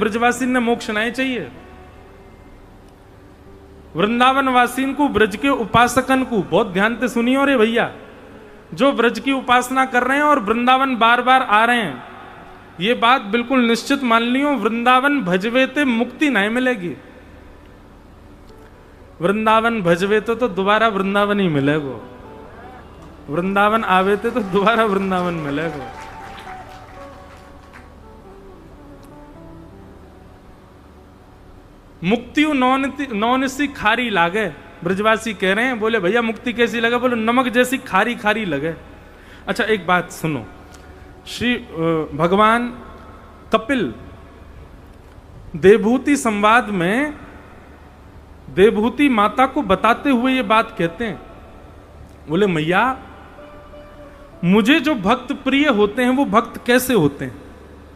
ब्रजवासी ने मोक्ष नहीं चाहिए। वृंदावन वासीन को, ब्रज के उपासकन को, बहुत ध्यान से सुनिए और भैया, जो ब्रज की उपासना कर रहे हैं और वृंदावन बार बार आ रहे हैं, ये बात बिल्कुल निश्चित मान लियो, वृंदावन भजवे ते मुक्ति नहीं मिलेगी। वृंदावन भजवे तो दोबारा वृंदावन ही मिलेगा। वृंदावन आवे थे तो दोबारा वृंदावन मिलेगा। मुक्ति नौन सी खारी लागे, ब्रजवासी कह रहे हैं। बोले भैया मुक्ति कैसी लगे? बोले नमक जैसी खारी खारी लगे। अच्छा एक बात सुनो, श्री भगवान कपिल देवभूति संवाद में देवभूति माता को बताते हुए ये बात कहते हैं। बोले मैया मुझे जो भक्त प्रिय होते हैं वो भक्त कैसे होते हैं?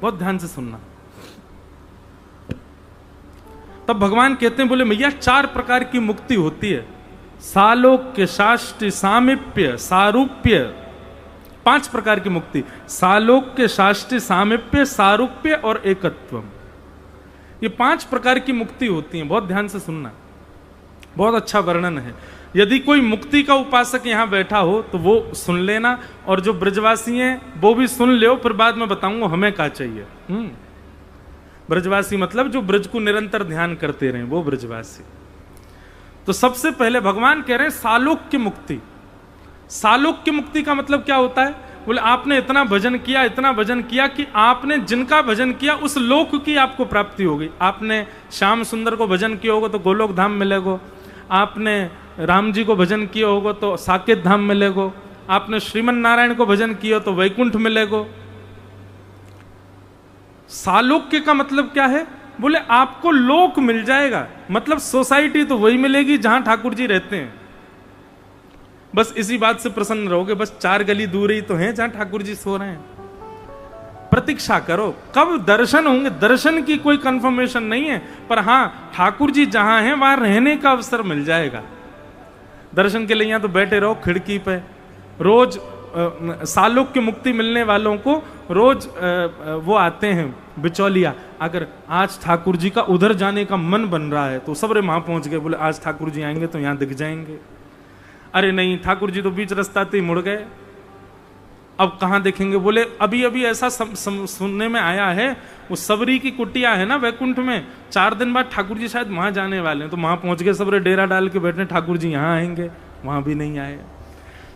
बहुत ध्यान से सुनना। तब भगवान कहते हैं, बोले मैया 4 प्रकार की मुक्ति होती है, सालोक्य, शाष्टि, सामीप्य, सारूप्य। 5 प्रकार की मुक्ति, सालोक्य, शाष्टि, सामीप्य, सारूप्य और एकत्वम। ये 5 प्रकार की मुक्ति होती है। बहुत ध्यान से सुनना, बहुत अच्छा वर्णन है। यदि कोई मुक्ति का उपासक यहां बैठा हो तो वो सुन लेना, और जो ब्रजवासी हैं वो भी सुन ले, फिर बाद में बताऊंगा हमें क्या चाहिए। ब्रजवासी मतलब जो ब्रज को निरंतर ध्यान करते रहे, वो ब्रजवासी। तो सबसे पहले भगवान कह रहे हैं सालोक्य मुक्ति। सालोक्य मुक्ति का मतलब क्या होता है? बोले आपने इतना भजन किया, इतना भजन किया कि आपने जिनका भजन किया उस लोक की आपको प्राप्ति हो गई। आपने श्याम सुंदर को भजन किया होगा तो गोलोक धाम मिलेगा, आपने राम जी को भजन किया होगा तो साकेत धाम मिलेगा, आपने श्रीमन नारायण को भजन किया तो वैकुंठ मिलेगा। सालोक्य का मतलब क्या है? बोले आपको लोक मिल जाएगा, मतलब सोसाइटी तो वही मिलेगी जहां ठाकुर जी रहते हैं। बस इसी बात से प्रसन्न रहोगे, बस 4 गली दूर ही तो हैं जहां ठाकुर जी सो रहे हैं। प्रतीक्षा करो कब दर्शन होंगे। दर्शन की कोई कंफर्मेशन नहीं है, पर हां ठाकुर जी जहां हैं वहां रहने का अवसर मिल जाएगा। दर्शन के लिए यहां तो बैठे रहो खिड़की पे। रोज सालोक्य मुक्ति मिलने वालों को रोज वो आते हैं बिचौलिया, अगर आज ठाकुर जी का उधर जाने का मन बन रहा है तो सबरे वहां पहुंच गए। बोले आज ठाकुर जी आएंगे तो यहां दिख जाएंगे। अरे नहीं ठाकुर जी तो बीच रास्ता से मुड़ गए, अब कहां देखेंगे? बोले अभी अभी ऐसा सुनने में आया है, वो सबरी की कुटिया है ना वैकुंठ में, 4 दिन बाद ठाकुर जी शायद वहां जाने वाले हैं, तो वहां पहुंच गए सबरे डेरा डाल के बैठने, ठाकुर जी यहां आएंगे, वहां भी नहीं आए।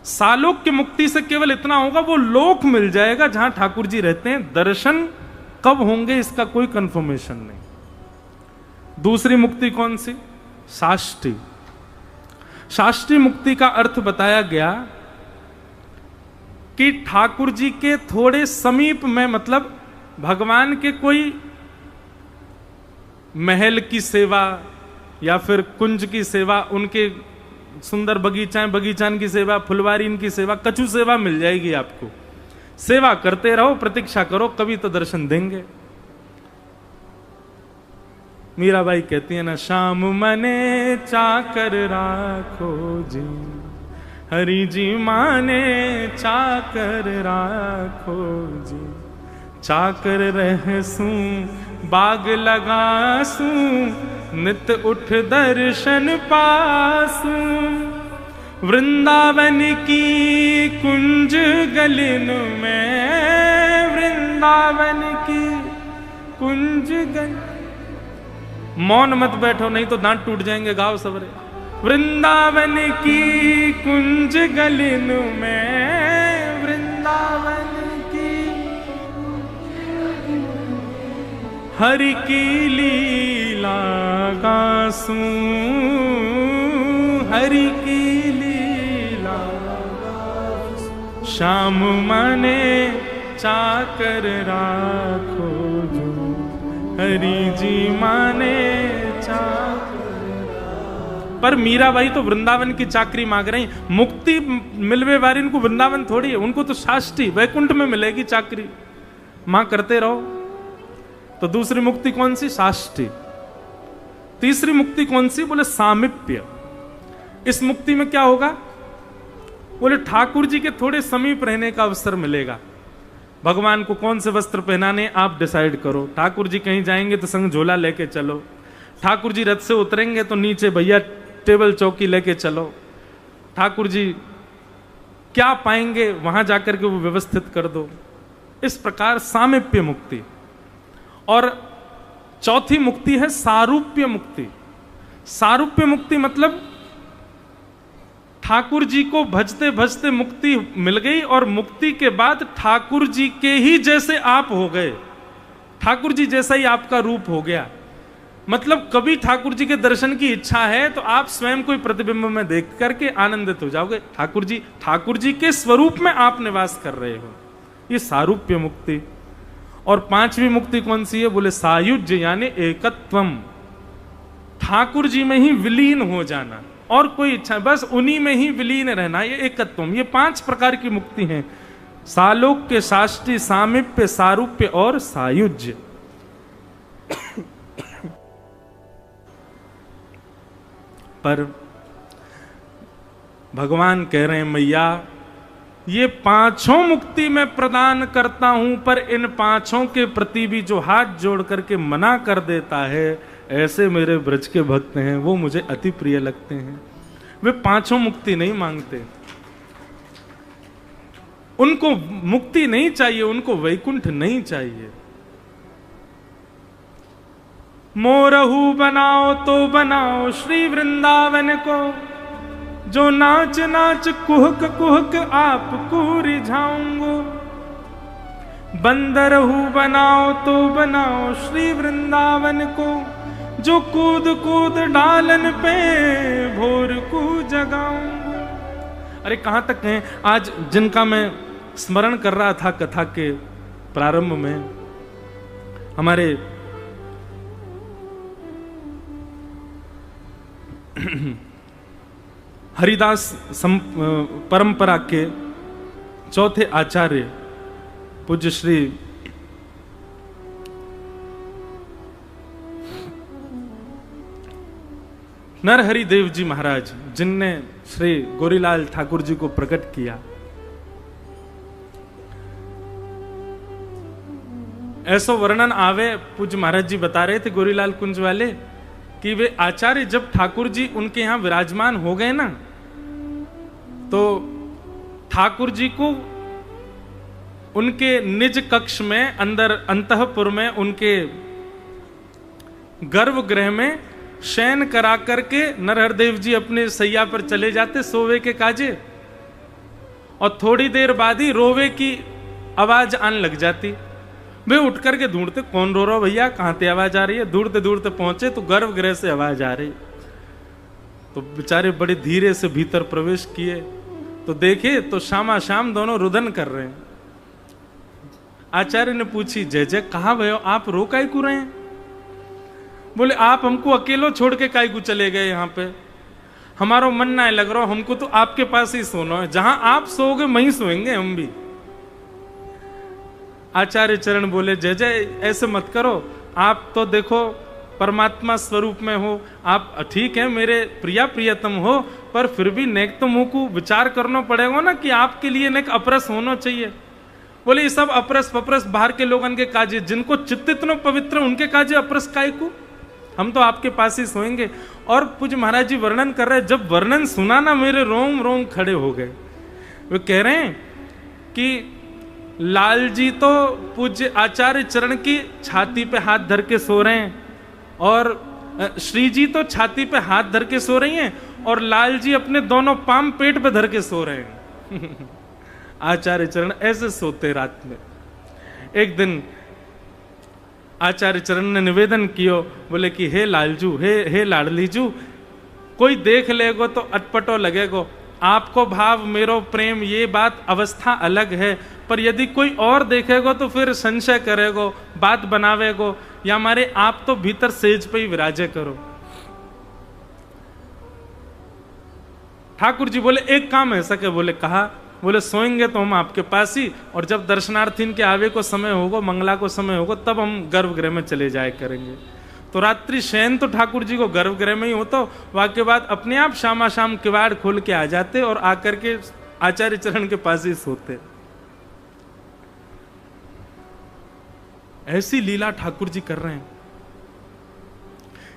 सालोक्य मुक्ति से केवल इतना होगा, वो लोक मिल जाएगा जहां ठाकुर जी रहते हैं। दर्शन कब होंगे इसका कोई कंफर्मेशन नहीं। दूसरी मुक्ति कौन सी? शाष्टि। शाष्टि मुक्ति का अर्थ बताया गया कि ठाकुर जी के थोड़े समीप में, मतलब भगवान के कोई महल की सेवा या फिर कुंज की सेवा, उनके सुंदर बगीचान की सेवा, फुलवारी इनकी सेवा, कछु सेवा मिल जाएगी आपको। सेवा करते रहो, प्रतीक्षा करो, कभी तो दर्शन देंगे। मीराबाई कहती है ना, शाम मने चाकर राखो जी, हरि जी माने चाकर राखो जी, चाकर रहसू बाग लगासू, नित उठ दर्शन पासू, वृंदावन की कुंज गलिन में, वृंदावन की कुंज गलिन। मौन मत बैठो नहीं तो दांत टूट जाएंगे, गाओ सबरे। वृंदावन की कुंज गलिन में, वृंदावन की हरि की लीला गासूं, हरि की लीला गासूं, श्याम मने चाकर राखो जो, हरि जी माने चाकर। पर मीराबाई तो वृंदावन की चाकरी मांग रही। मुक्ति मिलवे वाली इनको वृंदावन थोड़ी है, उनको तो शाष्टि वैकुंठ में मिलेगी चाकरी। मां करते रहो। तो दूसरी मुक्ति कौन सी? शाष्टि। तीसरी मुक्ति कौन सी? बोले सामीप्य। इस मुक्ति में क्या होगा? बोले ठाकुर जी के थोड़े समीप रहने का अवसर मिलेगा। भगवान को कौन से वस्त्र पहनाने आप डिसाइड करो। ठाकुर जी कहीं जाएंगे तो संग झोला लेके चलो, ठाकुर जी रथ से उतरेंगे तो नीचे भैया टेबल चौकी लेके चलो, ठाकुर जी क्या पाएंगे वहां जाकर के वो व्यवस्थित कर दो। इस प्रकार सामीप्य मुक्ति। और चौथी मुक्ति है सारूप्य मुक्ति। सारूप्य मुक्ति मतलब ठाकुर जी को भजते भजते मुक्ति मिल गई और मुक्ति के बाद ठाकुर जी के ही जैसे आप हो गए, ठाकुर जी जैसा ही आपका रूप हो गया। मतलब कभी ठाकुर जी के दर्शन की इच्छा है तो आप स्वयं कोई प्रतिबिंब में देख करके आनंदित हो जाओगे। ठाकुर जी के स्वरूप में आप निवास कर रहे हो, ये सारूप्य मुक्ति। और पांचवी मुक्ति कौन सी है? बोले सायुज्य यानी एकत्वम, ठाकुर जी में ही विलीन हो जाना और कोई इच्छा, बस उन्हीं में ही विलीन रहना, ये एकत्वम। ये 5 प्रकार की मुक्ति हैं, सालोक्य, साष्टी, सामीप्य, सारूप्य और सायुज्य। पर भगवान कह रहे हैं मैया ये 5 मुक्ति मैं प्रदान करता हूं, पर इन 5 के प्रति भी जो हाथ जोड़ करके मना कर देता है, ऐसे मेरे ब्रज के भक्त हैं, वो मुझे अति प्रिय लगते हैं। वे 5 मुक्ति नहीं मांगते, उनको मुक्ति नहीं चाहिए, उनको वैकुंठ नहीं चाहिए। मोरहू बनाओ तो बनाओ श्री वृंदावन को, जो नाच नाच कुहक कुहक आपको रिझाऊंगो। बंदरहू बनाओ तो बनाओ श्री वृंदावन को, जो कूद कूद डालन पे भोर को जगाऊंगो। अरे कहां तक हैं आज जिनका मैं स्मरण कर रहा था कथा के प्रारंभ में, हमारे हरिदास परंपरा के चौथे आचार्य पूज्य श्री नरहरि देव जी महाराज, जिनने श्री गोरीलाल ठाकुर जी को प्रकट किया। ऐसो वर्णन आवे, पूज्य महाराज जी बता रहे थे गोरीलाल कुंज वाले, कि वे आचार्य जब ठाकुर जी उनके यहां विराजमान हो गए ना, तो ठाकुर जी को उनके निज कक्ष में अंदर अंतःपुर में उनके गर्भगृह में शयन करा करके नरहरदेव जी अपने सैया पर चले जाते सोवे के काजे, और थोड़ी देर बाद ही रोवे की आवाज आने लग जाती। वे उठ करके ढूंढते, कौन रो रहा भैया, कहां से आवाज आ रही है। ढूंढते ढूंढते पहुंचे तो गर्भगृह से आवाज आ रही। तो बेचारे बड़े धीरे से भीतर प्रवेश किए तो देखे तो शामा शाम दोनों रुदन कर रहे हैं। आचार्य ने पूछी, जय जय कहां भयो, आप रो काहे को रहे हैं? बोले आप हमको अकेलो छोड़ के काहे को चले गए, यहाँ पे हमारा मन ना लग रहा, हमको तो आपके पास ही सोना है, जहां आप सोओगे वहीं सोएंगे हम भी। आचार्य चरण बोले, जय जय ऐसे मत करो, आप तो देखो परमात्मा स्वरूप में हो, आप ठीक है मेरे प्रिया प्रियतम हो, पर फिर भी नेक तो मुंह को विचार करना पड़ेगा ना कि आपके लिए नेक अपरस होना चाहिए। बोले ये सब अपरस पपरस बाहर के लोगन के काजे, जिनको चित्त इतना पवित्र उनके काजे अपरस काय को, हम तो आपके पास ही सोएंगे। और पूज्य महाराज जी वर्णन कर रहे हैं, जब वर्णन सुना ना मेरे रोम रोम खड़े हो गए। वे कह रहे हैं कि लाल जी तो पूज्य आचार्य चरण की छाती पे हाथ धर के सो रहे हैं, और श्री जी तो छाती पे हाथ धर के सो रही हैं, और लाल जी अपने दोनों पाम पेट पे धर के सो रहे हैं। आचार्य चरण ऐसे सोते रात में। एक दिन आचार्य चरण ने निवेदन कियो, बोले कि हे लालजू, हे लाडलीजू, कोई देख लेगो तो अटपटो लगेगो, आपको भाव मेरो प्रेम ये बात अवस्था अलग है, पर यदि कोई और देखेगो तो फिर संशय करेगो, बात बनावेगो, या हमारे आप तो भीतर सेज पे ही विराजे करो। ठाकुर जी बोले एक काम है सके, बोले कहा, बोले सोएंगे तो हम आपके पास ही, और जब दर्शनार्थी के आवे को समय होगा, मंगला को समय होगा, तब हम गर्भगृह में चले जाए करेंगे। तो रात्रि शयन तो ठाकुर जी को गर्भगृह में ही होता, वाक्य बाद अपने आप शामा शाम किवाड़ खोल के आ जाते और आकर के आचार्य चरण के पास ही सोते। ऐसी लीला ठाकुर जी कर रहे हैं।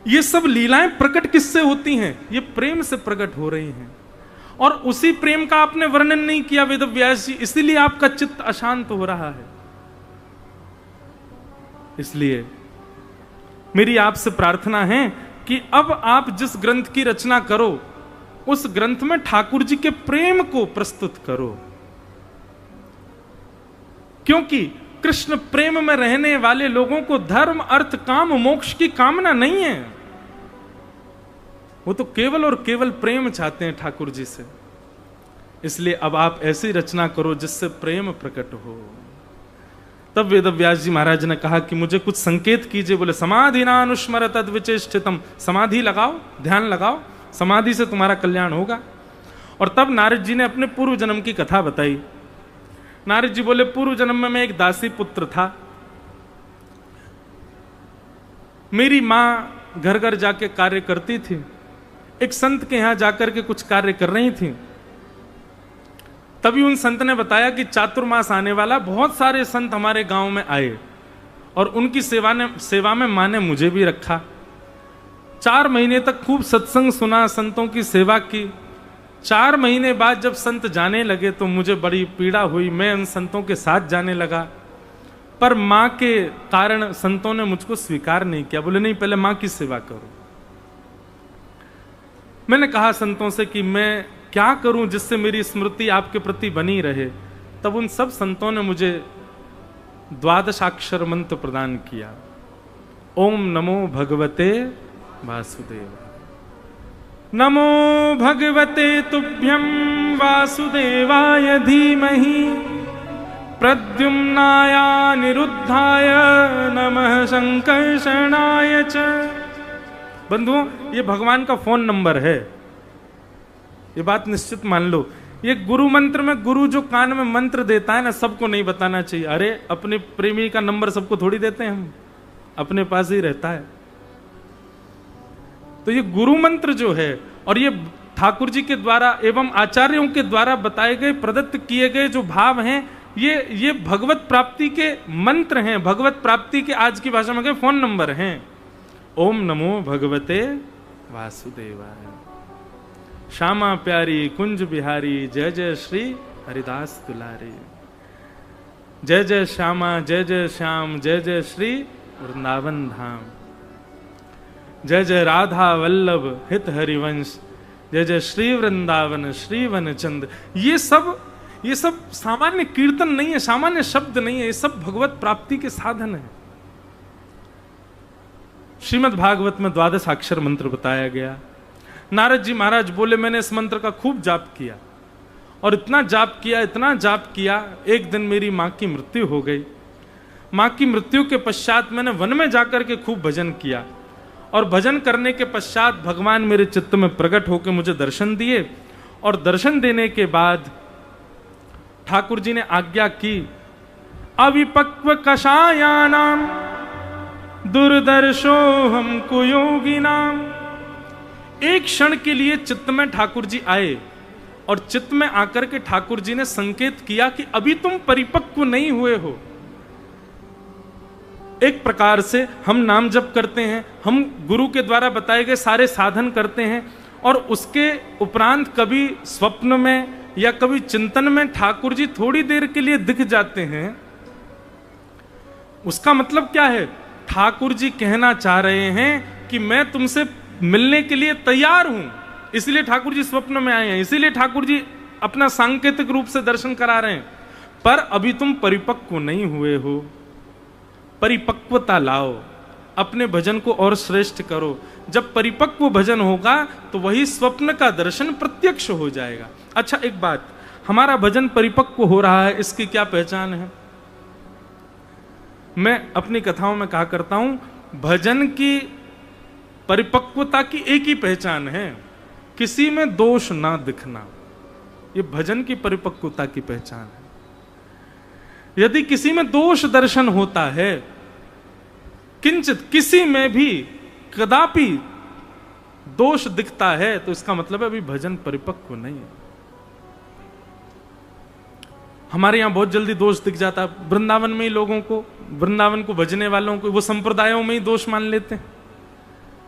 ये सब लीलाएं प्रकट किससे होती हैं? ये प्रेम से प्रकट हो रही हैं। और उसी प्रेम का आपने वर्णन नहीं किया वेदव्यास जी, इसीलिए आपका चित्त अशांत हो रहा है। इसलिए मेरी आपसे प्रार्थना है कि अब आप जिस ग्रंथ की रचना करो, उस ग्रंथ में ठाकुर जी के प्रेम को प्रस्तुत करो, क्योंकि कृष्ण प्रेम में रहने वाले लोगों को धर्म, अर्थ, काम, मोक्ष की कामना नहीं है। वो तो केवल और केवल प्रेम चाहते हैं ठाकुर जी से। इसलिए अब आप ऐसी रचना करो जिससे प्रेम प्रकट हो। तब वेदव्यास जी महाराज ने कहा कि मुझे कुछ संकेत कीजिए। बोले समाधि ना अनुस्मर तद्विचेष्टितम, समाधि लगाओ, ध्यान लगाओ, समाधि से तुम्हारा कल्याण होगा। और तब नारद जी ने अपने पूर्व जन्म की कथा बताई। नारद जी बोले पूर्व जन्म में मैं एक दासी पुत्र था। मेरी मां घर घर जाके कार्य करती थी, एक संत के यहां जाकर के कुछ कार्य कर रही थी। तभी उन संत ने बताया कि चातुर्मास आने वाला, बहुत सारे संत हमारे गांव में आए और उनकी सेवा में मां ने मुझे भी रखा। 4 महीने तक खूब सत्संग सुना, संतों की सेवा की। 4 महीने बाद जब संत जाने लगे तो मुझे बड़ी पीड़ा हुई। मैं उन संतों के साथ जाने लगा, पर मां के कारण संतों ने मुझको स्वीकार नहीं किया। बोले नहीं, पहले मां की सेवा करो। मैंने कहा संतों से कि मैं क्या करूं जिससे मेरी स्मृति आपके प्रति बनी रहे। तब उन सब संतों ने मुझे 12 मंत्र प्रदान किया। ओम नमो भगवते वासुदेव, नमो भगवते तुभ्यं वासुदेवाय धीमहि, प्रद्युम्नाय निरुद्धाय नमः संकर्षणाय च। बंधुओं, ये भगवान का फोन नंबर है, ये बात निश्चित मान लो। ये गुरु मंत्र में गुरु जो कान में मंत्र देता है ना, सबको नहीं बताना चाहिए। अरे अपने प्रेमी का नंबर सबको थोड़ी देते हैं हम, अपने पास ही रहता है। तो ये गुरु मंत्र जो है, और ये ठाकुर जी के द्वारा एवं आचार्यों के द्वारा बताए गए, प्रदत्त किए गए जो भाव हैं, ये भगवत प्राप्ति के मंत्र हैं, भगवत प्राप्ति के आज की भाषा में फोन नंबर हैं। ओम नमो भगवते वासुदेवाय, श्यामा प्यारी कुंज बिहारी, जय जय श्री हरिदास दुलारी। जय जय श्यामा, जय जय श्याम, जय जय श्री वृंदावन धाम। जय जय राधा वल्लभ हित हरिवंश, जय जय श्री वृंदावन श्री वनचंद। ये सब सामान्य कीर्तन नहीं है, सामान्य शब्द नहीं है, ये सब भगवत प्राप्ति के साधन है। श्रीमद् भागवत में 12 मंत्र बताया गया। नारद जी महाराज बोले मैंने इस मंत्र का खूब जाप किया, और इतना जाप किया, एक दिन मेरी मां की मृत्यु हो गई। मां की मृत्यु के पश्चात मैंने वन में जाकर के खूब भजन किया, और भजन करने के पश्चात भगवान मेरे चित्त में प्रकट होकर मुझे दर्शन दिए। और दर्शन देने के बाद ठाकुर जी ने आज्ञा की, अविपक्व कषायानाम दुर्दर्शो हमको योगी नाम। एक क्षण के लिए चित्त में ठाकुर जी आए, और चित्त में आकर के ठाकुर जी ने संकेत किया कि अभी तुम परिपक्व नहीं हुए हो। एक प्रकार से हम नाम जप करते हैं, हम गुरु के द्वारा बताए गए सारे साधन करते हैं, और उसके उपरांत कभी स्वप्न में या कभी चिंतन में ठाकुर जी थोड़ी देर के लिए दिख जाते हैं। उसका मतलब क्या है? ठाकुर जी कहना चाह रहे हैं कि मैं तुमसे मिलने के लिए तैयार हूं, इसलिए ठाकुर जी स्वप्न में आए हैं, इसीलिए ठाकुर जी अपना सांकेतिक रूप से दर्शन करा रहे हैं। पर अभी तुम परिपक्व नहीं हुए हो, परिपक्वता लाओ, अपने भजन को और श्रेष्ठ करो। जब परिपक्व भजन होगा तो वही स्वप्न का दर्शन प्रत्यक्ष हो जाएगा। अच्छा, एक बात, हमारा भजन परिपक्व हो रहा है, इसकी क्या पहचान है? मैं अपनी कथाओं में कहा करता हूं, भजन की परिपक्वता की एक ही पहचान है, किसी में दोष ना दिखना। ये भजन की परिपक्वता की पहचान है। यदि किसी में दोष दर्शन होता है, किंचित किसी में भी कदापि दोष दिखता है, तो इसका मतलब है अभी भजन परिपक्व नहीं है। हमारे यहाँ बहुत जल्दी दोष दिख जाता है। वृंदावन में ही लोगों को, वृंदावन को भजने वालों को वो संप्रदायों में ही दोष मान लेते हैं।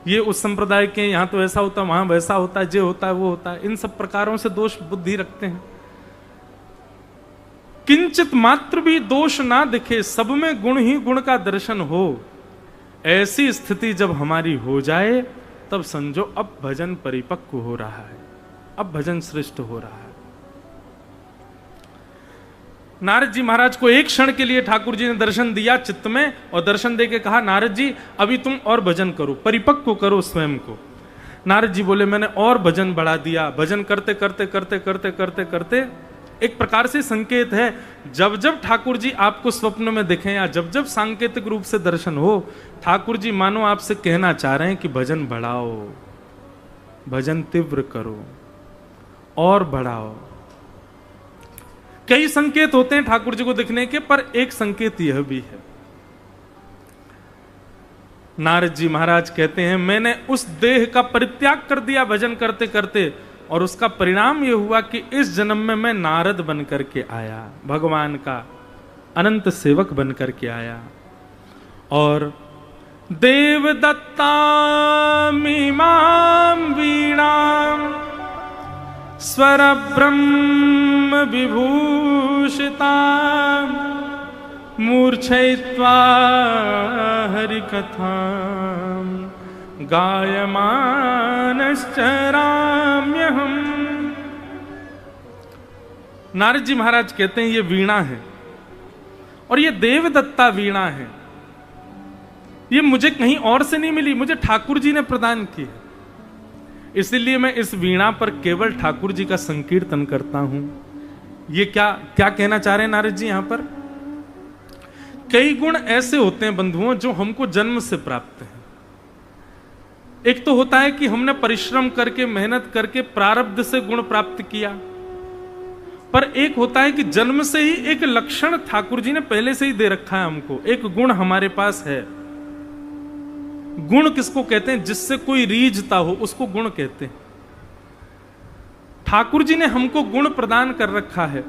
ये उस संप्रदाय के, यहाँ तो ऐसा होता, वहां वैसा होता है, जे होता है वो होता है, इन सब प्रकारों से दोष बुद्धि रखते हैं। किंचित मात्र भी दोष ना दिखे, सब में गुण ही गुण का दर्शन हो, ऐसी स्थिति जब हमारी हो जाए तब समझो अब भजन परिपक्व हो रहा है, अब भजन श्रेष्ठ हो रहा है। नारद जी महाराज को एक क्षण के लिए ठाकुर जी ने दर्शन दिया चित्त में, और दर्शन देके कहा, नारद जी अभी तुम और भजन करो, परिपक्व करो स्वयं को। नारद जी बोले, मैंने और भजन बढ़ा दिया। भजन करते करते करते करते करते करते एक प्रकार से संकेत है, जब जब ठाकुर जी आपको स्वप्न में दिखें या जब जब सांकेतिक रूप से दर्शन हो, ठाकुर जी मानो आपसे कहना चाह रहे हैं कि भजन बढ़ाओ, भजन तीव्र करो और बढ़ाओ। कई संकेत होते हैं ठाकुर जी को दिखने के, पर एक संकेत यह भी है। नारद जी महाराज कहते हैं, मैंने उस देह का परित्याग कर दिया भजन करते करते, और उसका परिणाम यह हुआ कि इस जन्म में मैं नारद बन करके आया, भगवान का अनंत सेवक बन करके आया। और देव दत्ता मीमां वीणाम स्वर ब्रह्म विभूषिता मूर्छयित्वा हरिकथां गायमानश्चराम्यहम्। नारद जी महाराज कहते हैं ये वीणा है, और ये देवदत्ता वीणा है, ये मुझे कहीं और से नहीं मिली, मुझे ठाकुर जी ने प्रदान की है। इसलिए मैं इस वीणा पर केवल ठाकुर जी का संकीर्तन करता हूं। ये क्या क्या कहना चाह रहे हैं नारद जी यहां पर? कई गुण ऐसे होते हैं बंधुओं जो हमको जन्म से प्राप्त हैं। एक तो होता है कि हमने परिश्रम करके, मेहनत करके प्रारब्ध से गुण प्राप्त किया, पर एक होता है कि जन्म से ही एक लक्षण ठाकुर जी ने पहले से ही दे रखा है हमको, एक गुण हमारे पास है। गुण किसको कहते हैं? जिससे कोई रीझता हो उसको गुण कहते हैं। ठाकुर जी ने हमको गुण प्रदान कर रखा है,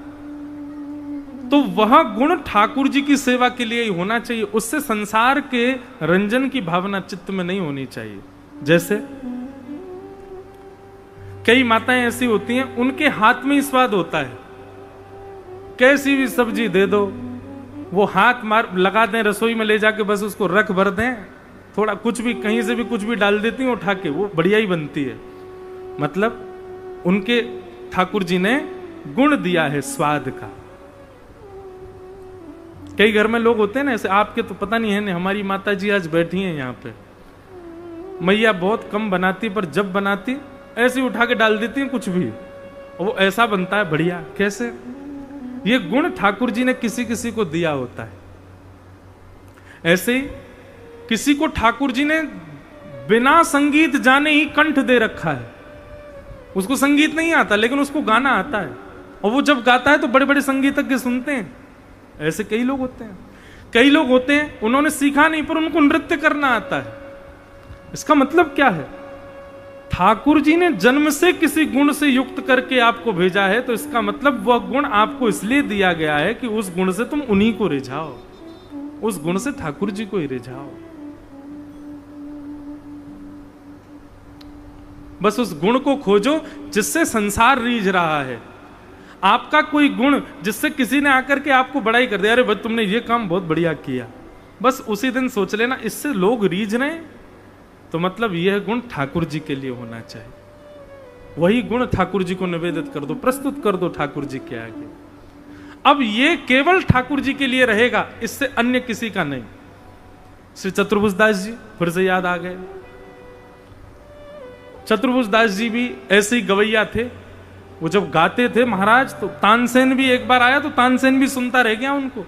तो वह गुण ठाकुर जी की सेवा के लिए ही होना चाहिए, उससे संसार के रंजन की भावना चित्त में नहीं होनी चाहिए। जैसे कई माताएं ऐसी होती हैं, उनके हाथ में ही स्वाद होता है, कैसी भी सब्जी दे दो वो हाथ मार लगा दें रसोई में ले जाके, बस उसको रख भर दें, थोड़ा कुछ भी कहीं से भी कुछ भी डाल देती हैं उठा के, वो बढ़िया ही बनती है। मतलब उनके ठाकुर जी ने गुण दिया है स्वाद का। कई घर में लोग होते हैं ना ऐसे, आपके तो पता नहीं है ना, हमारी माता जी आज बैठी हैं यहाँ पे, मैया बहुत कम बनाती, पर जब बनाती ऐसे उठा के डाल देती हैं कुछ भी, और वो ऐसा बनता है बढ़िया। कैसे? ये गुण ठाकुर जी ने किसी किसी को दिया होता है। ऐसे ही किसी को ठाकुर जी ने बिना संगीत जाने ही कंठ दे रखा है, उसको संगीत नहीं आता लेकिन उसको गाना आता है, और वो जब गाता है तो बड़े बड़े संगीतज्ञ सुनते हैं। ऐसे कई लोग होते हैं। कई लोग होते हैं उन्होंने सीखा नहीं पर उनको नृत्य करना आता है। इसका मतलब क्या है? ठाकुर जी ने जन्म से किसी गुण से युक्त करके आपको भेजा है, तो इसका मतलब वह गुण आपको इसलिए दिया गया है कि उस गुण से तुम उन्हीं को रिझाओ, उस गुण से ठाकुर जी को ही रिझाओ। बस उस गुण को खोजो जिससे संसार रीझ रहा है। आपका कोई गुण जिससे किसी ने आकर के आपको बड़ाई कर दिया, अरे भाई तुमने ये काम बहुत बढ़िया किया, बस उसी दिन सोच लेना इससे लोग रीझ रहे हैं, तो मतलब यह गुण ठाकुर जी के लिए होना चाहिए। वही गुण ठाकुर जी को निवेदित कर दो, प्रस्तुत कर दो ठाकुर जी के आगे। अब ये केवल ठाकुर जी के लिए रहेगा, इससे अन्य किसी का नहीं। श्री चतुर्भुज दास जी फिर से याद आ गए। चतुर्भुज दास जी भी ऐसे ही गवैया थे। वो जब गाते थे महाराज, तो तानसेन भी एक बार आया तो तानसेन भी सुनता रह गया उनको।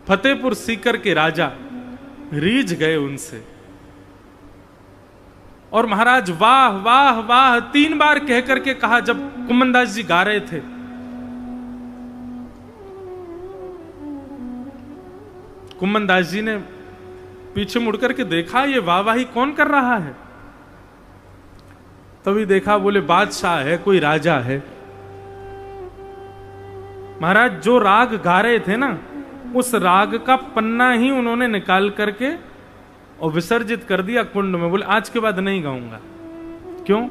फतेहपुर सीकर के राजा रीझ गए उनसे, और महाराज वाह वाह वाह 3 बार कह करके कहा। जब कुमनदास जी गा रहे थे, कुमनदास जी ने पीछे मुड़ करके देखा, ये वाहवाही कौन कर रहा है? तभी देखा, बोले बादशाह है, कोई राजा है। महाराज जो राग गा रहे थे ना, उस राग का पन्ना ही उन्होंने निकाल करके और विसर्जित कर दिया कुंड में। बोले आज के बाद नहीं गाऊंगा। क्यों?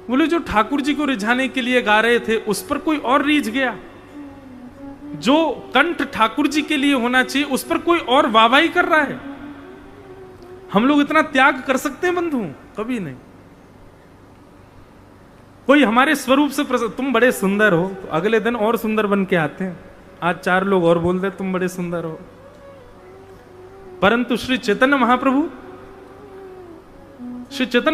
बोले जो ठाकुर जी को रिझाने के लिए गा रहे थे उस पर कोई और रीझ गया। जो कंठ ठाकुर जी के लिए होना चाहिए उस पर कोई और वाहवाही कर रहा है। हम लोग इतना त्याग कर सकते हैं बंधु? कभी नहीं। कोई हमारे स्वरूप से तुम बड़े सुंदर हो, तो अगले दिन और सुंदर बन के आते हैं। आज 4 लोग और बोलते तुम बड़े सुंदर हो। परंतु श्री चैतन्य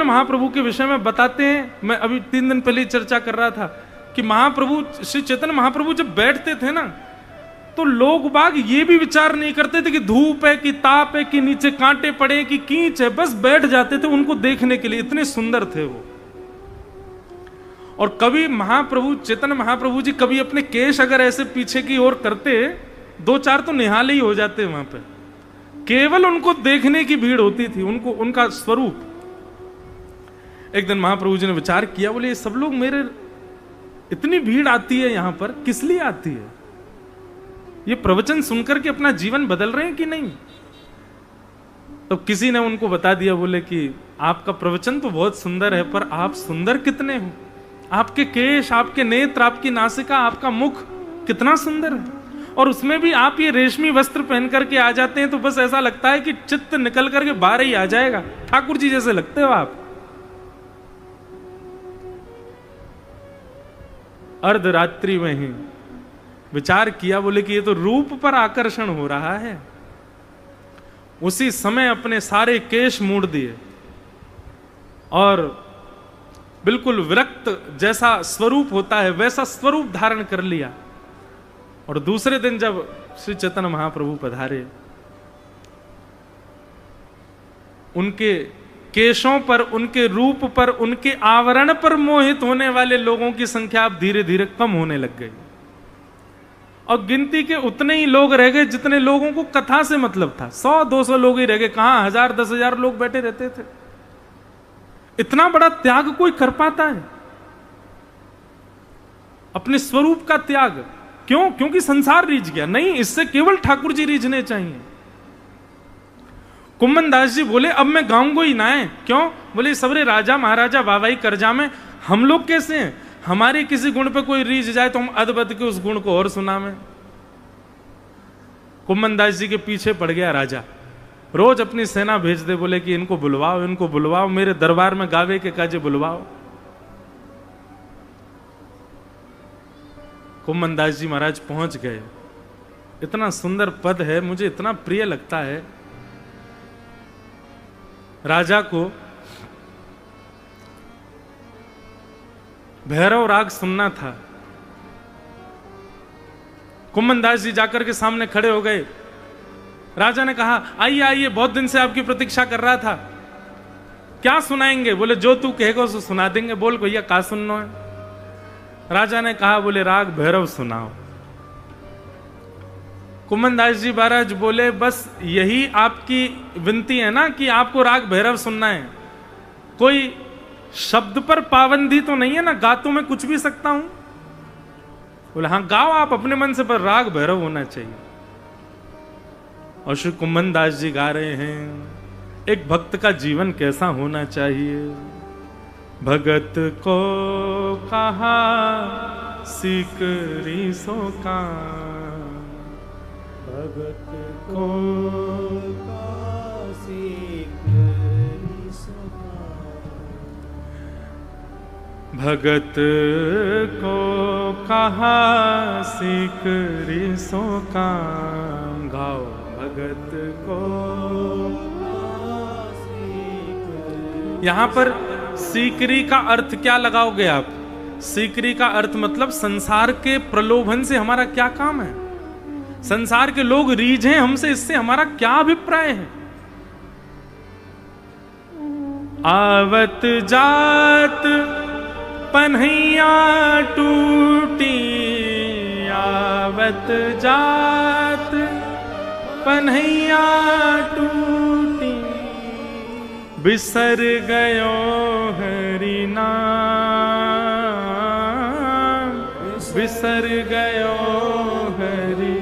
महाप्रभु के विषय में बताते हैं। मैं अभी 3 दिन पहले चर्चा कर रहा था कि श्री चैतन्य महाप्रभु जब बैठते थे ना, तो लोग बाग ये भी विचार नहीं करते थे कि धूप है कि ताप है कि नीचे कांटे पड़े कि कीच है, बस बैठ जाते थे उनको देखने के लिए। इतने सुंदर थे वो। और कभी चैतन्य महाप्रभु जी कभी अपने केश अगर ऐसे पीछे की ओर करते, 2-4 तो निहाले ही हो जाते वहां पे। केवल उनको देखने की भीड़ होती थी, उनको उनका स्वरूप। एक दिन महाप्रभु जी ने विचार किया, बोले ये सब लोग मेरे, इतनी भीड़ आती है यहां पर, किस लिए आती है? ये प्रवचन सुनकर के अपना जीवन बदल रहे हैं कि नहीं? तो किसी ने उनको बता दिया, बोले कि आपका प्रवचन तो बहुत सुंदर है, पर आप सुंदर कितने हो? आपके केश, आपके नेत्र, आपकी नासिका, आपका मुख कितना सुंदर है। और उसमें भी आप ये रेशमी वस्त्र पहन करके आ जाते हैं, तो बस ऐसा लगता है कि चित्त निकल करके बाहर ही आ जाएगा। ठाकुर जी जैसे लगते हो आप। अर्धरात्रि में ही विचार किया, बोले कि ये तो रूप पर आकर्षण हो रहा है। उसी समय अपने सारे केश मोड़ दिए और बिल्कुल विरक्त जैसा स्वरूप होता है वैसा स्वरूप धारण कर लिया। और दूसरे दिन जब श्री चैतन्य महाप्रभु पधारे, उनके केशों पर, उनके रूप पर, उनके आवरण पर मोहित होने वाले लोगों की संख्या अब धीरे धीरे कम होने लग गई। और गिनती के उतने ही लोग रह गए जितने लोगों को कथा से मतलब था। 100-200 लोग ही रह गए। कहां 1000-10,000 लोग बैठे रहते थे। इतना बड़ा त्याग कोई कर पाता है? अपने स्वरूप का त्याग। क्यों? क्योंकि संसार रीझ गया। नहीं, इससे केवल ठाकुर जी रीझने चाहिए। कुम्मन दास जी बोले अब मैं गाऊंगा ही ना है। क्यों? बोले सबरे राजा महाराजा वाहवाही कर जामे, हम लोग कैसे हैं? हमारे किसी गुण पे कोई रीझ जाए तो हम अदबद के उस गुण को और सुनावें। कुम्मन दास जी के पीछे पड़ गया राजा। रोज अपनी सेना भेज दे, बोले कि इनको बुलवाओ, इनको बुलवाओ, मेरे दरबार में गावे के काजे बुलवाओ। कुम्मन दास जी महाराज पहुंच गए। इतना सुंदर पद है, मुझे इतना प्रिय लगता है। राजा को भैरव राग सुनना था। कुम्मन दास जी जाकर के सामने खड़े हो गए। राजा ने कहा आइए आइए, बहुत दिन से आपकी प्रतीक्षा कर रहा था, क्या सुनाएंगे? बोले जो तू कहेगा सो सुना देंगे। बोल भैया का सुनना है? राजा ने कहा, बोले राग भैरव सुनाओ। कुम्मन दास जी महाराज बोले बस यही आपकी विनती है ना कि आपको राग भैरव सुनना है? कोई शब्द पर पाबंदी तो नहीं है ना? गा तो मैं कुछ भी सकता हूं। बोले हाँ गाओ आप अपने मन से, पर राग भैरव होना चाहिए। और श्री कुम्मन दास जी गा रहे हैं, एक भक्त का जीवन कैसा होना चाहिए। भगत को कहा सिकरी सो का, भगत को कहा सिकरी सो का, भगत को कहा सिकरी सो का। गाओ भगत को। यहां पर सीकरी का अर्थ क्या लगाओगे आप? सीकरी का अर्थ मतलब संसार के प्रलोभन से हमारा क्या काम है? संसार के लोग रीझें हमसे, इससे हमारा क्या अभिप्राय है? आवत जात पन्हैया टूटी, आवत जात पन्हैया टूटी, बिसर गयो हरि नाम, बिसर गयो हरि,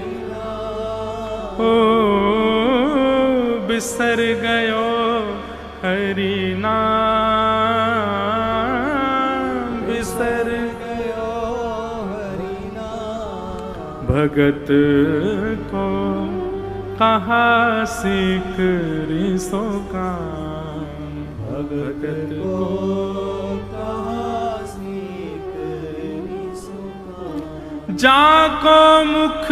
ओ बिसर गयो हरि नाम, बिसर गयो हरि नाम। भगत को कहा सीख रिसो काम, भगत को कहा सीख रिसो काम। जाको मुख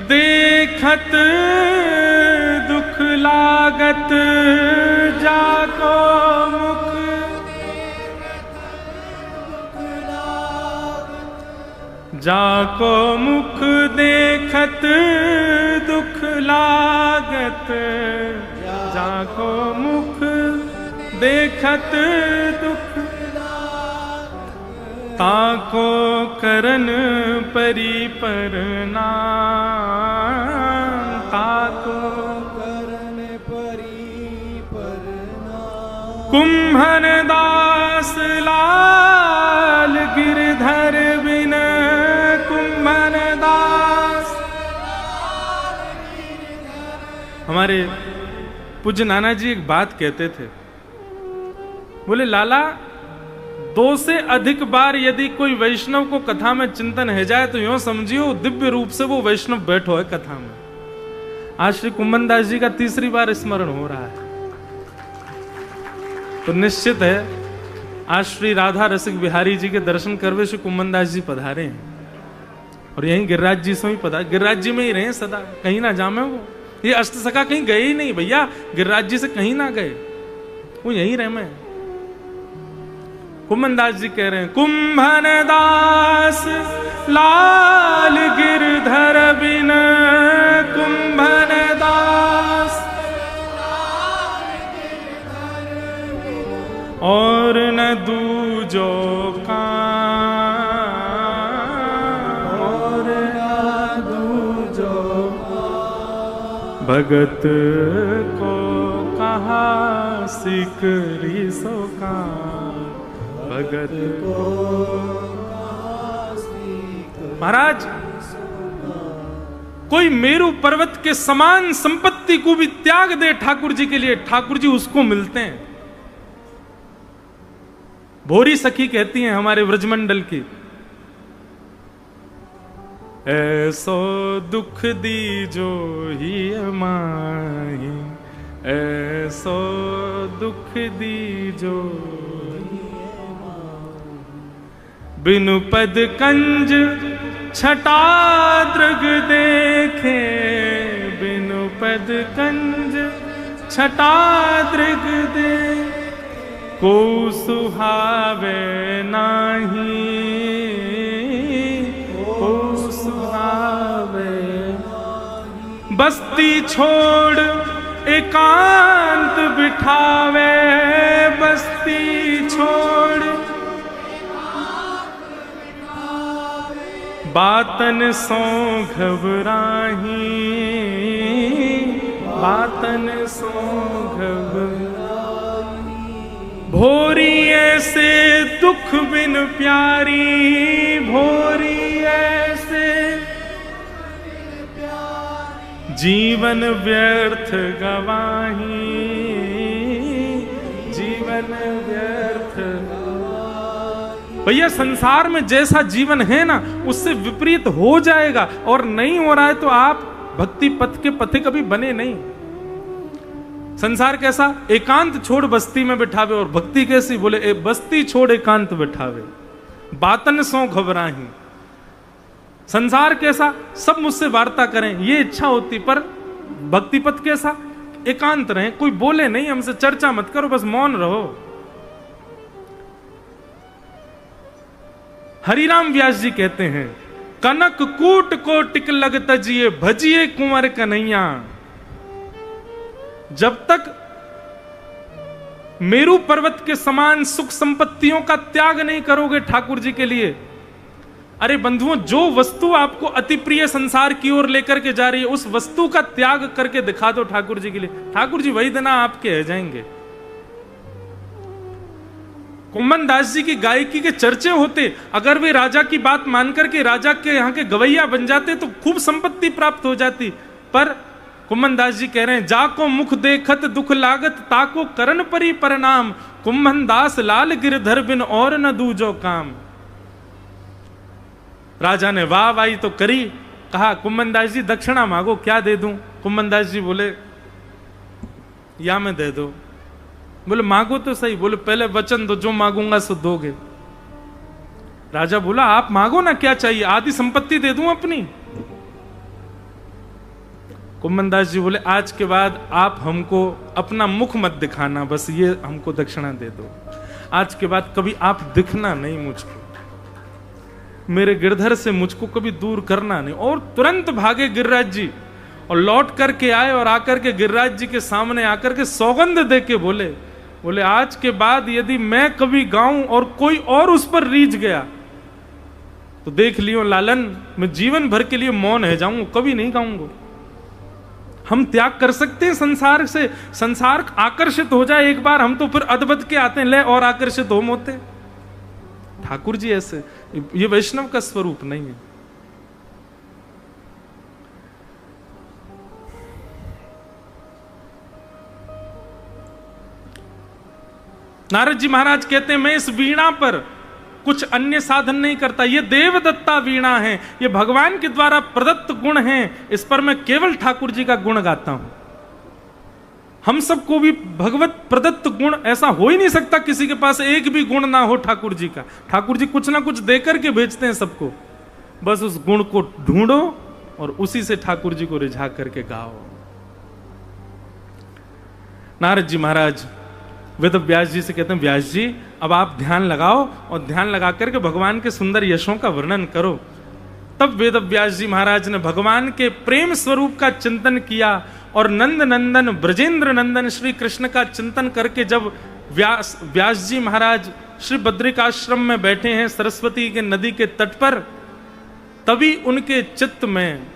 देखत दुख लागत, जाको मुख जाको मुख देखत दुख लागत, जाको मुख देखत दुख ताको करन परी परनाम, ताको करन परी परनाम। कुम्भन दास लाल गिरधर बिन, कुम्भन दास। हमारे पूज्य नाना जी एक बात कहते थे, बोले लाला 2 से अधिक बार यदि कोई वैष्णव को कथा में चिंतन है जाए तो यूं समझियो दिव्य रूप से वो वैष्णव बैठो है कथा में। आज श्री कुम्भन दास जी का 3री बार स्मरण हो रहा है, तो निश्चित है आज श्री राधा रसिक बिहारी जी के दर्शन करवे श्री कुम्भन दास जी पधारे हैं, और यहीं गिरिराज जी से ही पधारे, गिरिराज जी में ही रहे सदा, कहीं ना जामे वो। ये अष्टसखा कहीं गए ही नहीं भैया, गिरिराज जी से कहीं ना गए, वो यहीं रहे में। कुम्भन दास जी कह रहे हैं, कुम्भन दास लाल गिरधर बिन, कुम्भन दास और न दूजो काम, और न दूजो भगत को कहा सीख रिसो काम, भगत को महाराज कोई मेरू पर्वत के समान संपत्ति को भी त्याग दे ठाकुर जी के लिए, ठाकुर जी उसको मिलते हैं। भोरी सखी कहती हैं हमारे व्रजमंडल की, ऐसो दुख दीजो ही माही, ऐसो दुख दीजो बिनु पद कंज छटा दृग देखे, बिनु पद कंज छटा दृग दे, को सुहावे नाही, को सुहावे। बस्ती छोड़ एकांत बिठावे, बस्ती छोड़ बातन सो घबराही, बातन सो घबराही। भोरी ऐसे दुख बिन प्यारी, भोरी ऐसे जीवन व्यर्थ गवाही, जीवन व्यर्थ। भैया संसार में जैसा जीवन है ना उससे विपरीत हो जाएगा, और नहीं हो रहा है तो आप भक्ति पथ के पथिक कभी बने नहीं। संसार कैसा, एकांत छोड़ बस्ती में बिठावे, और भक्ति कैसी, बोले बस्ती छोड़ एकांत बिठावे, बातन सो घबराही। संसार कैसा, सब मुझसे वार्ता करें ये इच्छा होती, पर भक्ति पथ कैसा, एकांत रहे, कोई बोले नहीं, हमसे चर्चा मत करो, बस मौन रहो। हरिराम व्यास जी कहते हैं, कनक कूट को टिक लग तजिए, भजिए कुंवर कन्हैया। जब तक मेरू पर्वत के समान सुख संपत्तियों का त्याग नहीं करोगे ठाकुर जी के लिए, अरे बंधुओं जो वस्तु आपको अति प्रिय संसार की ओर लेकर के जा रही है, उस वस्तु का त्याग करके दिखा दो ठाकुर जी के लिए, ठाकुर जी वही देना आपके रह जाएंगे। कुम्भन दास जी की गायकी के चर्चे होते, अगर वे राजा की बात मान करके राजा के यहाँ के गवैया बन जाते तो खूब संपत्ति प्राप्त हो जाती। पर कुम्भन दास जी कह रहे हैं, जाको मुख देखत दुख लागत ताको करण परी परनाम, कुम्भन दास लाल गिरधर बिन और न दूजो काम। राजा ने वाह वाही तो करी, कहा कुम्भन दास जी दक्षिणा मांगो, क्या दे दूं? कुम्भन दास जी बोले या मैं दे दो। बोले मांगो तो सही। बोले पहले वचन दो, जो मांगूंगा सो दोगे। राजा बोला आप मांगो ना, क्या चाहिए? आधी संपत्ति दे दूं अपनी। कुम्भन दास जी बोले आज के बाद आप हमको अपना मुख मत दिखाना, बस ये हमको दक्षिणा दे दो। आज के बाद कभी आप दिखना नहीं मुझको, मेरे गिरधर से मुझको कभी दूर करना नहीं। और तुरंत भागे गिरिराज जी और लौट करके आए और आकर के गिरिराज जी के सामने आकर के सौगंध दे के बोले आज के बाद यदि मैं कभी गाऊं और कोई और उस पर रीझ गया तो देख लियो लालन, मैं जीवन भर के लिए मौन है जाऊंगा, कभी नहीं गाऊंगा। हम त्याग कर सकते हैं संसार से, संसार आकर्षित हो जाए एक बार, हम तो फिर अदबद के आते हैं, ले और आकर्षित हो मोते। ठाकुर जी ऐसे, ये वैष्णव का स्वरूप नहीं है। नारद जी महाराज कहते हैं मैं इस वीणा पर कुछ अन्य साधन नहीं करता, ये देवदत्ता वीणा है, ये भगवान के द्वारा प्रदत्त गुण है, इस पर मैं केवल ठाकुर जी का गुण गाता हूं। हम सबको भी भगवत प्रदत्त गुण ऐसा हो ही नहीं सकता, किसी के पास एक भी गुण ना हो ठाकुर जी का। ठाकुर जी कुछ ना कुछ देकर के भेजते हैं सबको, बस उस गुण को ढूंढो और उसी से ठाकुर जी को रिझा करके गाओ। नारद जी महाराज वेद व्यास जी से कहते हैं व्यास जी अब आप ध्यान लगाओ और ध्यान लगा करके भगवान के सुंदर यशों का वर्णन करो। तब वेद व्यास जी महाराज ने भगवान के प्रेम स्वरूप का चिंतन किया और नंद नंदन ब्रजेंद्र नंदन श्री कृष्ण का चिंतन करके जब व्यास जी महाराज श्री बद्रिकाश्रम में बैठे हैं सरस्वती के नदी के तट पर, तभी उनके चित्त में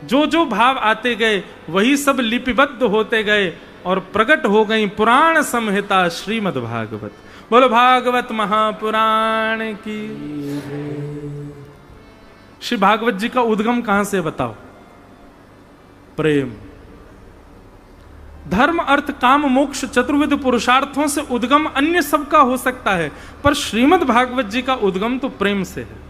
जो जो भाव आते गए वही सब लिपिबद्ध होते गए और प्रकट हो गई पुराण संहिता श्रीमद् भागवत। बोलो भागवत महापुराण की। श्री भागवत जी का उद्गम कहां से बताओ? प्रेम। धर्म अर्थ काम मोक्ष चतुर्विध पुरुषार्थों से उद्गम अन्य सबका हो सकता है, पर श्रीमद् भागवत जी का उद्गम तो प्रेम से है।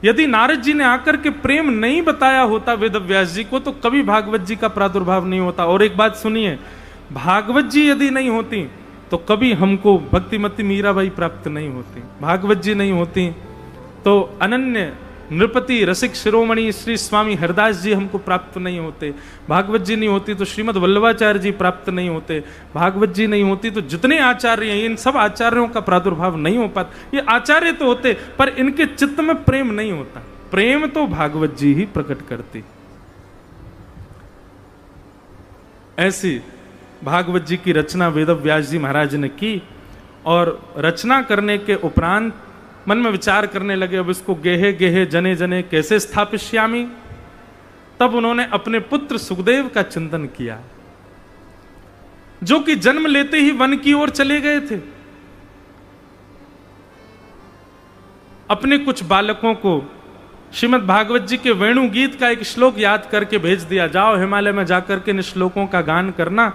यदि नारद जी ने आकर के प्रेम नहीं बताया होता वेद व्यास जी को तो कभी भागवत जी का प्रादुर्भाव नहीं होता। और एक बात सुनिए, भागवत जी यदि नहीं होती तो कभी हमको भक्तिमती मीराबाई प्राप्त नहीं होती। भागवत जी नहीं होती तो अनन्य नृपति रसिक शिरोमणि श्री स्वामी हरदास जी हमको प्राप्त नहीं होते। भागवत जी नहीं होती तो श्रीमद् वल्लभाचार्य जी प्राप्त नहीं होते। भागवत जी नहीं होती तो जितने आचार्य हैं इन सब आचार्यों का प्रादुर्भाव नहीं हो पाता। ये आचार्य तो होते पर इनके चित्त में प्रेम नहीं होता। प्रेम तो भागवत जी ही प्रकट करती। ऐसी भागवत जी की रचना वेद व्यास जी महाराज ने की और रचना करने के उपरांत मन में विचार करने लगे अब इसको गेहे गेहे जने जने कैसे स्थापिष्यामि। तब उन्होंने अपने पुत्र सुखदेव का चिंतन किया जो कि जन्म लेते ही वन की ओर चले गए थे। अपने कुछ बालकों को श्रीमद् भागवत जी के वेणु गीत का एक श्लोक याद करके भेज दिया, जाओ हिमालय में जाकर के इन श्लोकों का गान करना।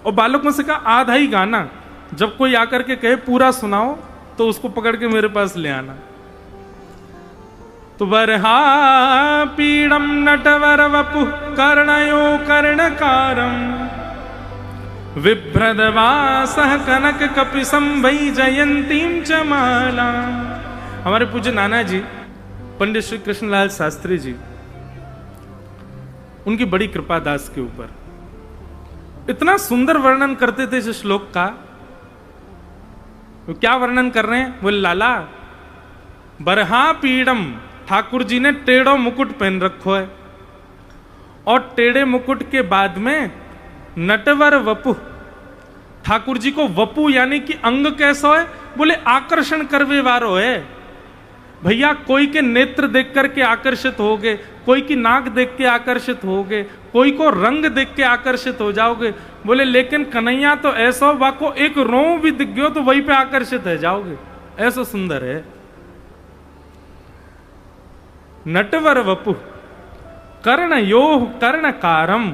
और बालकों से कहा आधा ही गाना, जब कोई आकर के कहे पूरा सुनाओ तो उसको पकड़ के मेरे पास ले आना। तो बरहा पीड़म नटवर वपु कर्णयो कर्णकारम विभ्रदवासः कनक कपिसं वै जयंतीम च माला। हमारे पूज्य नाना जी पंडित श्री कृष्णलाल शास्त्री जी, उनकी बड़ी कृपा दास के ऊपर, इतना सुंदर वर्णन करते थे इस श्लोक का। वो क्या वर्णन कर रहे हैं? बोले लाला बरहा पीड़म, ठाकुर जी ने टेढ़ो मुकुट पहन रखो है और टेढ़े मुकुट के बाद में नटवर वपु, ठाकुर जी को वपु यानी कि अंग कैसा है? बोले आकर्षण करवे वारो है। भैया कोई के नेत्र देख करके आकर्षित होगे, कोई की नाक देख के आकर्षित होगे, कोई को रंग देख के आकर्षित हो जाओगे, बोले लेकिन कन्हैया तो ऐसा वाको एक रों भी दिख गयो तो वहीं पे आकर्षित हो जाओगे, ऐसा सुंदर है। नटवर वपु कर्ण योह कर्ण कारम,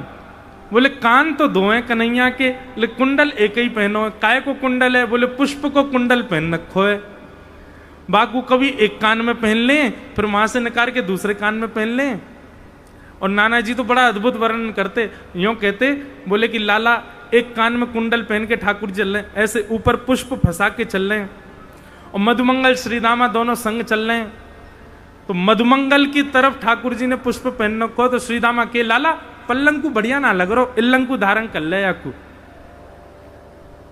बोले कान तो दो हैं कन्हैया के, लेकिन कुंडल एक ही पहनो है। काय को कुंडल है? बोले पुष्प को कुंडल पहन रखो है। बाकू कभी एक कान में पहन लें, फिर वहां से निकाल के दूसरे कान में पहन लें। और नाना जी तो बड़ा अद्भुत वर्णन करते, यूं कहते, बोले कि लाला एक कान में कुंडल पहन के ठाकुर चल रहे हैं, ऐसे ऊपर पुष्प फंसा के चल रहे हैं, और मधुमंगल श्रीदामा दोनों संग चल रहे हैं। तो मधुमंगल की तरफ ठाकुर जी ने पुष्प पहन रखो, तो श्रीदामा के लाला पल्लंग को बढ़िया ना लग रहा, इल्लंग को धारण कर ले याकू।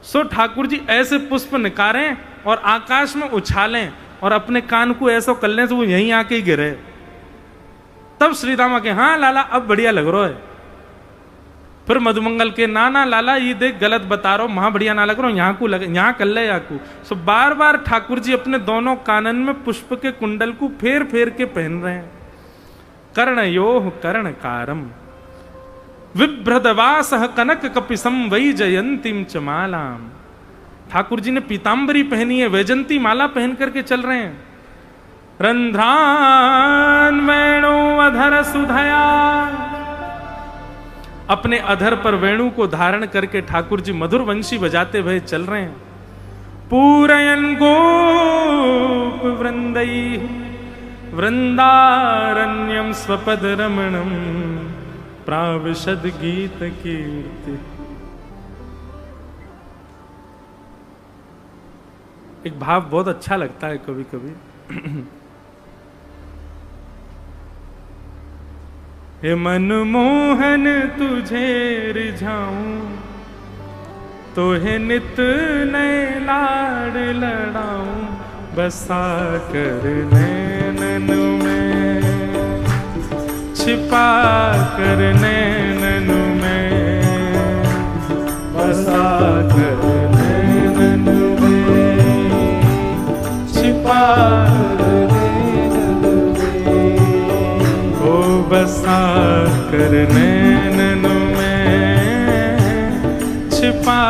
सो ठाकुर जी ऐसे पुष्प निकारें और आकाश में उछालें और अपने कान को ऐसा कर लें तो वो यहीं आके ही गिरे। तब श्रीदामा के हाँ लाला अब बढ़िया लग रहा है। फिर मधुमंगल के ना लाला ये देख गलत बता रहा हूं, वहां बढ़िया ना लग रहा हूं, यहाँ को लगे, यहाँ कर ले याकू। सो बार बार ठाकुर जी अपने दोनों कानन में पुष्प के कुंडल को फेर फेर के पहन रहे हैं। कर्णयोः कर्णकारम विभ्रदवास कनक कपिसम वै जयंतीम च मालाम। ठाकुर जी ने पीतांबरी पहनी है, वैजंती माला पहन करके चल रहे हैं। रंध्रान वेणु अधर सुधया, अपने अधर पर वेणु को धारण करके ठाकुर जी मधुर वंशी बजाते हुए चल रहे हैं। पूरयन गोप वृंदई वृंदारण्यम स्वपद रमणम प्राविशद गीत कीर्ति। एक भाव बहुत अच्छा लगता है कभी कभी। हे मनमोहन तुझे रिझाऊं, तो हे नित नए लाड लड़ाऊं, बसा कर नैनन में, छिपा कर नैनन में, बसा कर नैनन में, छिपा बसा कर नैनन में, छिपा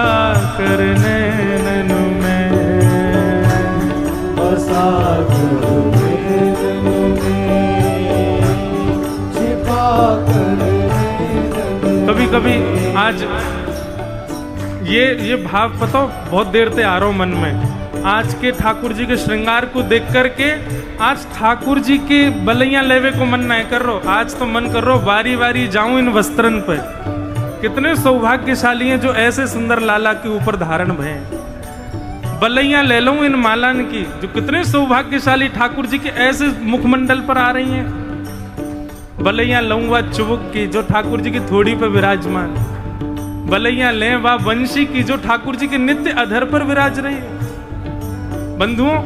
कर नैनन में, बसा कर नैनन में, छिपा कर नैनन। कभी कभी आज ये भाव पता बहुत देर से आ रहा हूं मन में। आज के ठाकुर जी के श्रृंगार को देख करके आज ठाकुर जी के बलैया लेवे को मन नहीं कर रहा। आज तो मन कर रहा बारी बारी जाऊं इन वस्त्रन पे। कितने सौभाग्यशाली हैं जो ऐसे सुंदर लाला के ऊपर धारण भय, बलैया ले लूं इन मालन की। जो कितने सौभाग्यशाली ठाकुर जी के ऐसे मुखमंडल पर आ रही हैं। बलैया लऊंगा चुबुक की जो ठाकुर जी की थोड़ी पर विराजमान, बलैया ले वा वंशी की जो ठाकुर जी के नित्य अधर पर विराज रही है। बंधुओं,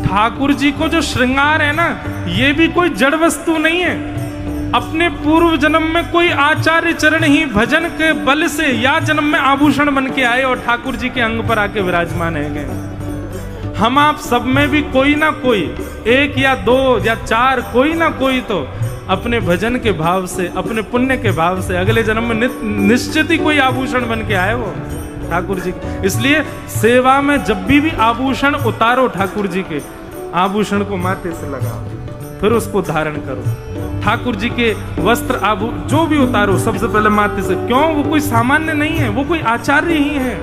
ठाकुर जी को जो श्रृंगार है ना, ये भी कोई जड़ वस्तु नहीं है। अपने पूर्व जन्म में कोई आचार्य चरण ही भजन के बल से या जन्म में आभूषण बन के आए और ठाकुर जी के अंग पर आके विराजमान है गए। हम आप सब में भी कोई ना कोई, एक या दो या चार, कोई ना कोई तो अपने भजन के भाव से, अपने पुण्य के भाव से अगले जन्म में निश्चित ही कोई आभूषण बन के आए वो ठाकुर जी। इसलिए सेवा में जब भी आभूषण उतारो ठाकुर जी के, आभूषण को माथे से लगाओ, फिर उसको धारण करो। ठाकुर जी के वस्त्र आभू जो भी उतारो सबसे पहले माथे से। क्यों? वो कोई सामान्य नहीं है, वो कोई आचार्य ही है।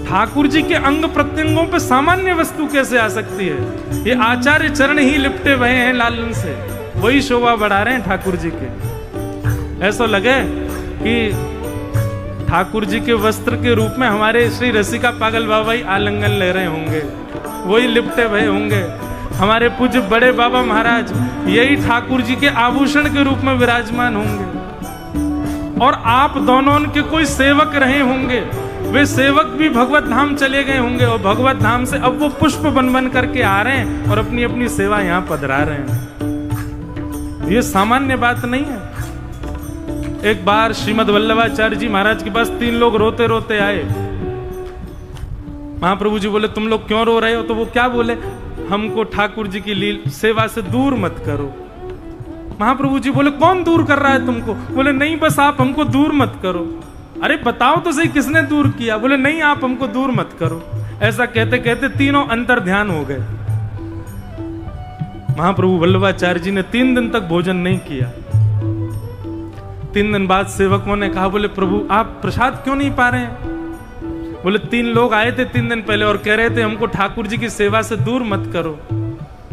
ठाकुर जी के अंग प्रत्यंगों पे सामान्य वस्तु कैसे आ सकती है? ये आचार्य चरण ही लिपटे हुए हैं लालन से, वही शोभा बढ़ा रहे हैं ठाकुर जी के। ऐसा लगे कि ठाकुर जी के वस्त्र के रूप में हमारे श्री रसिका पागल बाबा ही आलिंगन ले रहे होंगे, वही लिपटे हुए होंगे। हमारे पूज्य बड़े बाबा महाराज यही ठाकुर जी के आभूषण के रूप में विराजमान होंगे। और आप दोनों के कोई सेवक रहे होंगे, वे सेवक भी भगवत धाम चले गए होंगे और भगवत धाम से अब वो पुष्प बन बन करके आ रहे हैं और अपनी अपनी सेवा यहाँ पधरा रहे हैं। ये सामान्य बात नहीं है। एक बार श्रीमद वल्लभाचार्य जी महाराज के पास 3 लोग रोते रोते आए। महाप्रभु जी बोले तुम लोग क्यों रो रहे हो? तो वो क्या बोले, हमको ठाकुर जी की लील सेवा से दूर मत करो। महाप्रभु जी बोले कौन दूर कर रहा है तुमको? बोले नहीं, बस आप हमको दूर मत करो। अरे बताओ तो सही किसने दूर किया? बोले नहीं, आप हमको दूर मत करो। ऐसा कहते कहते तीनों अंतर ध्यान हो गए। महाप्रभु वल्लभाचार्य जी ने 3 दिन तक भोजन नहीं किया। 3 दिन बाद सेवकों ने कहा, बोले प्रभु आप प्रसाद क्यों नहीं पा रहे हैं? बोले 3 लोग आए थे 3 दिन पहले और कह रहे थे हमको ठाकुर जी की सेवा से दूर मत करो।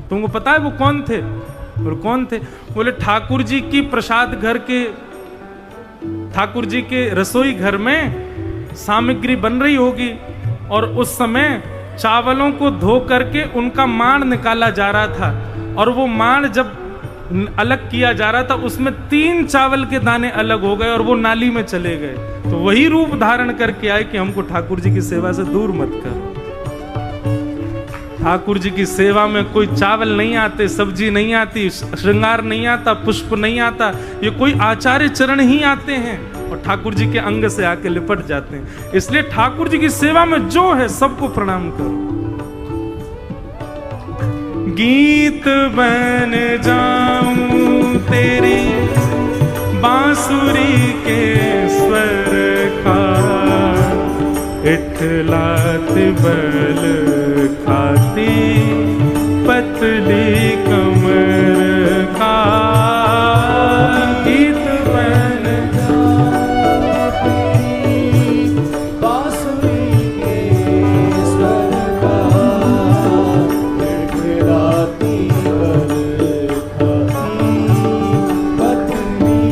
तुमको पता है वो कौन थे? और कौन थे? बोले ठाकुर जी की प्रसाद घर के, ठाकुर जी के रसोई घर में सामग्री बन रही होगी और उस समय चावलों को धो करके उनका मांड निकाला जा रहा था और वो मांड जब अलग किया जा रहा था उसमें 3 चावल के दाने अलग हो गए और वो नाली में चले गए। तो वही रूप धारण करके आए कि हमको ठाकुर जी की सेवा से दूर मत करो। ठाकुर जी की सेवा में कोई चावल नहीं आते, सब्जी नहीं आती, श्रृंगार नहीं आता, पुष्प नहीं आता, ये कोई आचार्य चरण ही आते हैं और ठाकुर जी के अंग से आके लिपट जाते हैं। इसलिए ठाकुर जी की सेवा में जो है सबको प्रणाम करो। गीत बन जाऊं तेरी बांसुरी के स्वर का, इठलात बल खाती पतली कमर का। गीत बन बांसुरी के स्वर का, इठलाती बल खाती पतली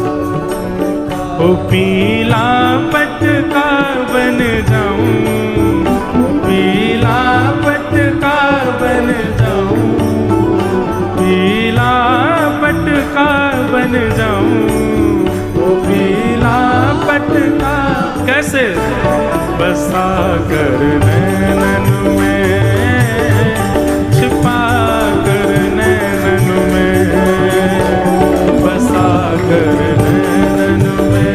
कमर का। ओ पीला पटका बन जाऊं, पीला पटका बन जाऊं, पीला पटका बन जाऊं, ओ पीला पटका। कैसे? बसा कर नैनन में, छिपा कर नैनन में, बसा कर नैनन में,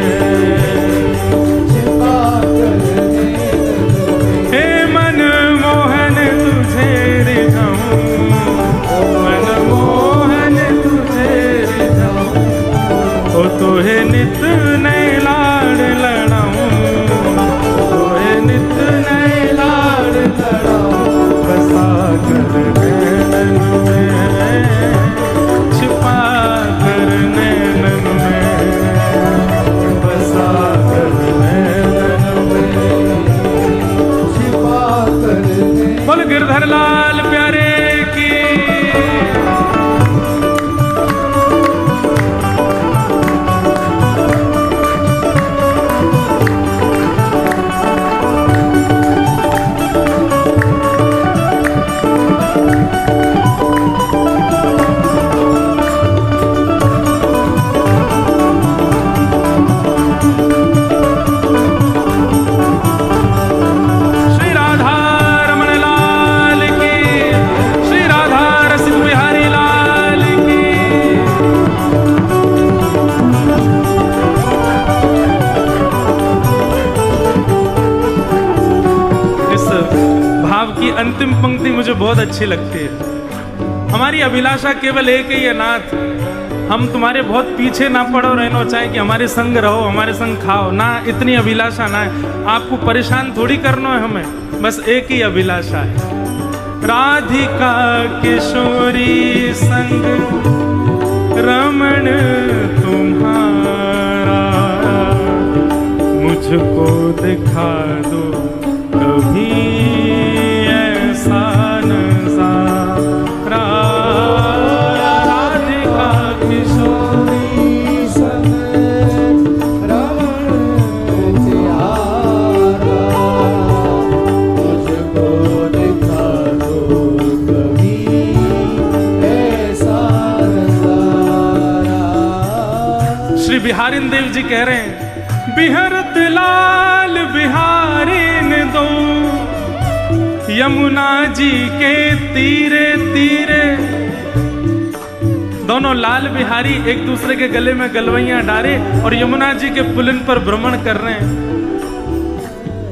तोहे नित नए लाड़ लड़ाऊं, तोहे नित नए लाड़ लड़ाऊं। बसा कर नैनन में, छिपा कर नैनन में, बसा कर नैनन में, छिपा कर। बोल गिरधर लाल प्यारे की। अंतिम पंक्ति मुझे बहुत अच्छी लगती है। हमारी अभिलाषा केवल एक ही है, नाथ हम तुम्हारे बहुत पीछे ना पड़ो रहना, चाहे कि हमारे संग रहो, हमारे संग खाओ ना, इतनी अभिलाषा ना है। आपको परेशान थोड़ी करना है हमें, बस एक ही अभिलाषा है। राधिका किशोरी संग रमण तुम्हारा, मुझको दिखा दो कभी ऐसा नज़ारा। राधिका किशोरी संग रमण तुम्हारा, मुझको दिखा दो कभी ऐसा नज़ारा। श्री बिहारिन देव जी कह रहे हैं, बिहरत लाल बिहारिन दो, यमुना जी के तीरे तीरे। दोनों लाल बिहारी एक दूसरे के गले में गलवैयां डाले और यमुना जी के पुलिन पर भ्रमण कर रहे हैं।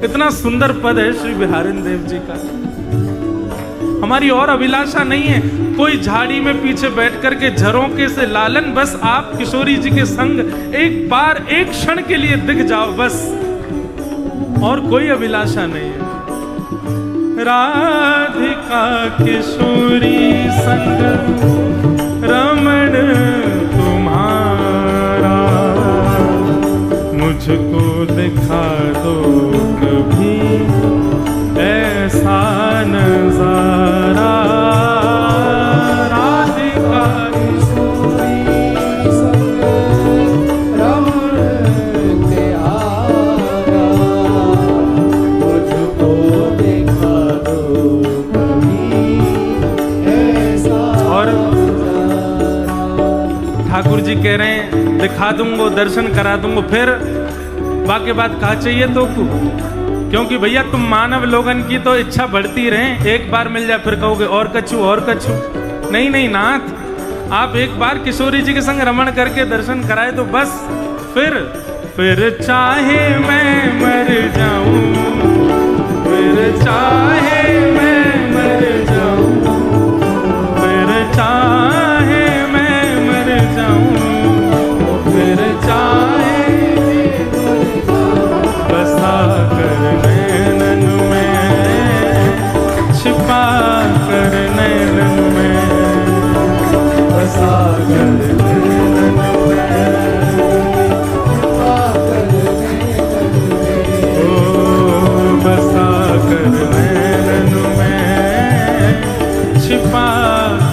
इतना सुंदर पद है श्री बिहारिन देव जी का। हमारी और अभिलाषा नहीं है कोई झाड़ी में पीछे बैठ करके झरोके से लालन, बस आप किशोरी जी के संग एक बार एक क्षण के लिए दिख जाओ, बस और कोई अभिलाषा नहीं है। राधिका किशोरी संग रमण तुम्हारा, मुझको दिखा दो कभी ऐसा नजारा। राधिका किशोरी संग रमण तुम्हारा, मुझको दिखा दो कभी ऐसा और नजारा। ठाकुर जी कह रहे हैं दिखा दूंगो, दर्शन करा दूंगो, फिर बाकी बात कहा चाहिए तो क्योंकि भैया तुम मानव लोगन की तो इच्छा बढ़ती रहे, एक बार मिल जाए फिर कहोगे और कछु और कछु। नहीं नहीं नाथ, आप एक बार किशोरी जी के संग रमण करके दर्शन कराए तो बस फिर चाहे मैं मर जाऊं, फिर चाहे मैं मर जाऊं, फिर चाहे मैं मर जाऊं, फिर चाहे बसा कर नैनन में, छिपा कर नैनन में, बसा कर नैनन में, छिपा कर नैनन में, ओ बसा कर नैनन में, छिपा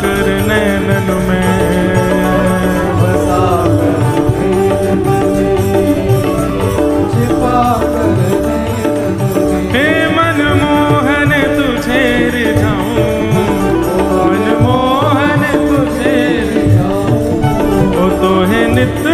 कर नैनन में, बसा कर नैनन में, छिपा कर नैनन में। हे मनमोहन तुझे रिझाऊं, मनमोहन तुझे रिझाऊं, ओ तो है नित्य